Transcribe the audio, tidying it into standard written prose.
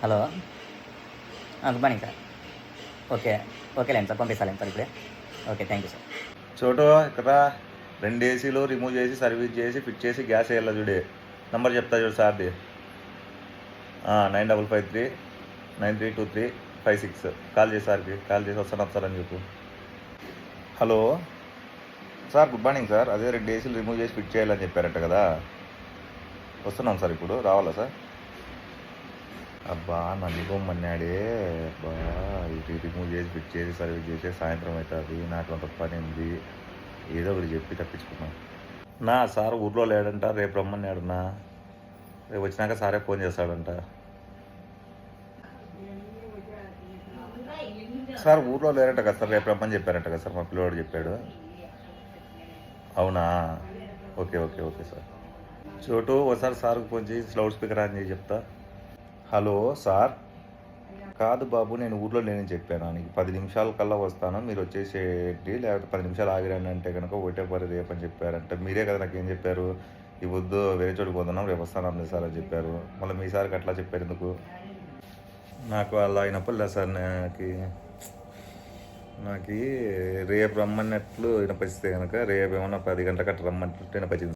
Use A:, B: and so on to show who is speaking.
A: Hello. Good morning sir. Okay. ఓకేలేండి sir, పంపిస్తాలేండి sir ఇప్పుడే. Okay, thank you sir.
B: చోటు ఇక్కడ 2 ఏసీలు రిమూవ్ చేసి సర్వీస్ చేసి ఫిట్ చేసి గ్యాస్ వేయాలి చూడే. నంబర్ చెప్తా చూడు సార్ది. 9553 932356. కాల్ చేసి సార్కి కాల్ చేసి వస్తాను సార్ అని చెప్పు. Hello sir, good morning sir. అదే 2 ఏసీలు రిమూవ్ చేసి ఫిట్ చేయాలని చెప్పారట కదా, వస్తున్నాం సార్. ఇప్పుడు రావాలా సార్? అబ్బా నన్ను ఇవ్వమన్నాడే. అబ్బా ఇది రిమూవ్ చేసి ఫిట్ చేసి సర్వీస్ చేసి సాయంత్రం అవుతుంది, నాకు అంత పని ఉంది, ఏదో ఒకటి చెప్పి తప్పించుకున్నాను. నా సార్ ఊర్లో లేడంట, రేపు రమ్మన్నాడున్నా. రేపు వచ్చినాక సారే ఫోన్ చేస్తాడంట. సార్ ఊర్లో లేరంట కదా సార్, రేపు రమ్మని చెప్పారంట కదా సార్, మా పిల్లవాడు చెప్పాడు. అవునా? Okay okay okay sir. చోటు ఒకసారి సార్కి ఫోన్ చేసి లౌడ్ స్పీకర్ ఆన్ చేసి చెప్తా. Hello sir. కాదు బాబు, నేను ఊర్లో లేనని చెప్పాను. నీకు 10 నిమిషాల కల్లా వస్తాను, మీరు వచ్చేసేయండి, లేకపోతే 10 నిమిషాలు ఆగిరండి అంటే కనుక ఒకటే పని రేపు అని చెప్పారంటే. మీరే కదా నాకు ఏం చెప్పారు, ఈ వద్దు వేరే చోటుకు పోతున్నాం, రేపు వస్తాను సార్ అని చెప్పారు. మళ్ళీ మీ సార్కి అట్లా చెప్పారు ఎందుకు? నాకు అలా అయినప్పుడు లేదు సార్. నాకు రేపు రమ్మన్నట్లు వినపరిస్తే కనుక రేపు ఏమన్నా 10 గంటలకు అట్లా రమ్మన్నట్టు వినపరిచింది.